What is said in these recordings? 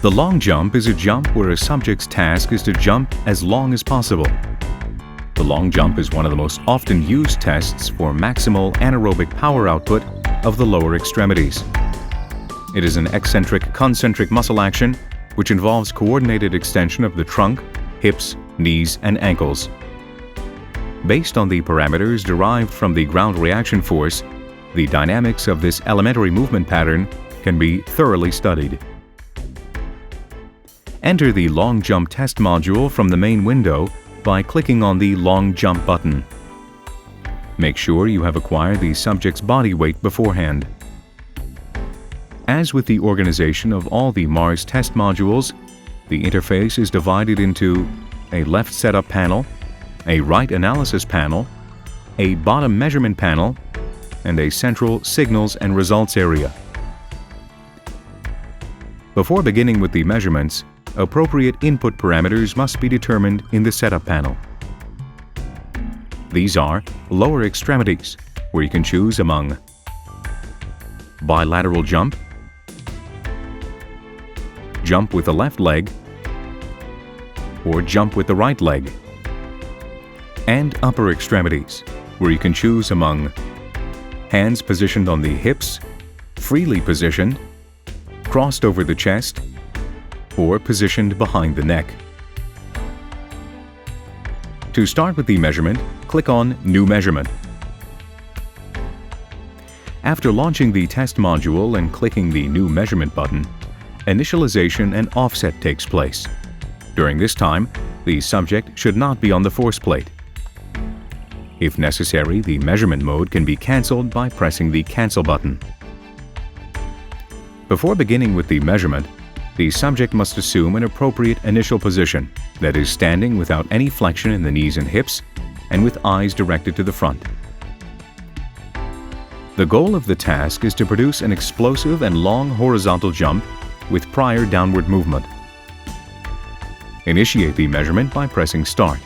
The long jump is a jump where a subject's task is to jump as long as possible. The long jump is one of the most often used tests for maximal anaerobic power output of the lower extremities. It is an eccentric-concentric muscle action which involves coordinated extension of the trunk, hips, knees, and ankles. Based on the parameters derived from the ground reaction force, the dynamics of this elementary movement pattern can be thoroughly studied. Enter the long jump test module from the main window by clicking on the long jump button. Make sure you have acquired the subject's body weight beforehand. As with the organization of all the MARS test modules, the interface is divided into a left setup panel, a right analysis panel, a bottom measurement panel, and a central signals and results area. Before beginning with the measurements, appropriate input parameters must be determined in the setup panel. These are lower extremities, where you can choose among bilateral jump, jump with the left leg, or jump with the right leg, and upper extremities, where you can choose among hands positioned on the hips, freely positioned, crossed over the chest, or positioned behind the neck. To start with the measurement, click on New Measurement. After launching the test module and clicking the New Measurement button, initialization and offset takes place. During this time, the subject should not be on the force plate. If necessary, the measurement mode can be cancelled by pressing the Cancel button. Before beginning with the measurement, the subject must assume an appropriate initial position, that is, standing without any flexion in the knees and hips, and with eyes directed to the front. The goal of the task is to produce an explosive and long horizontal jump with prior downward movement. Initiate the measurement by pressing Start.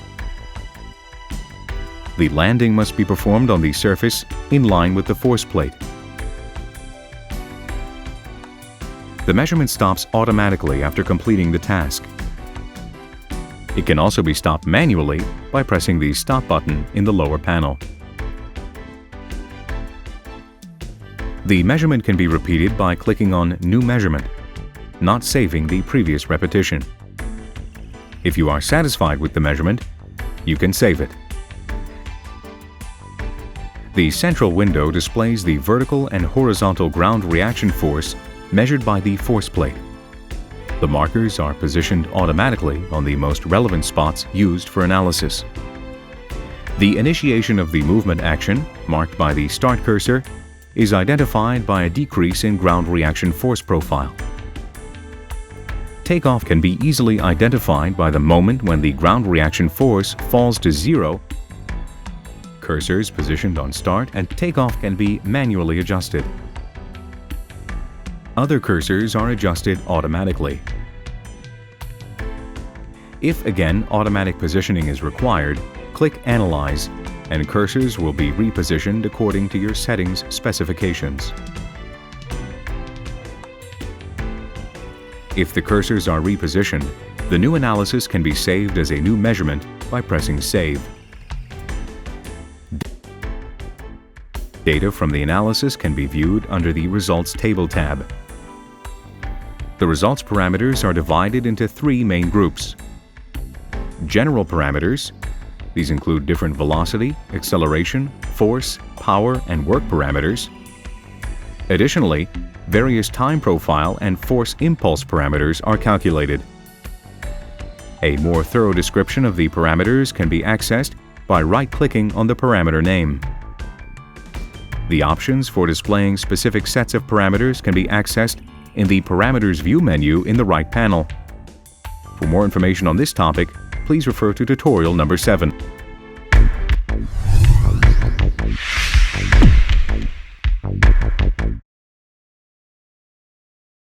The landing must be performed on the surface in line with the force plate. The measurement stops automatically after completing the task. It can also be stopped manually by pressing the Stop button in the lower panel. The measurement can be repeated by clicking on New Measurement, not saving the previous repetition. If you are satisfied with the measurement, you can save it. The central window displays the vertical and horizontal ground reaction force measured by the force plate. The markers are positioned automatically on the most relevant spots used for analysis. The initiation of the movement action, marked by the Start cursor, is identified by a decrease in ground reaction force profile. Takeoff can be easily identified by the moment when the ground reaction force falls to 0. Cursors positioned on Start and Takeoff can be manually adjusted. Other cursors are adjusted automatically. If again automatic positioning is required, click Analyze, and cursors will be repositioned according to your settings specifications. If the cursors are repositioned, the new analysis can be saved as a new measurement by pressing Save. Data from the analysis can be viewed under the Results Table tab. The results parameters are divided into 3 main groups. General parameters. These include different velocity, acceleration, force, power, and work parameters. Additionally, various time profile and force impulse parameters are calculated. A more thorough description of the parameters can be accessed by right-clicking on the parameter name. The options for displaying specific sets of parameters can be accessed in the Parameters View menu in the right panel. For more information on this topic, please refer to tutorial number 7.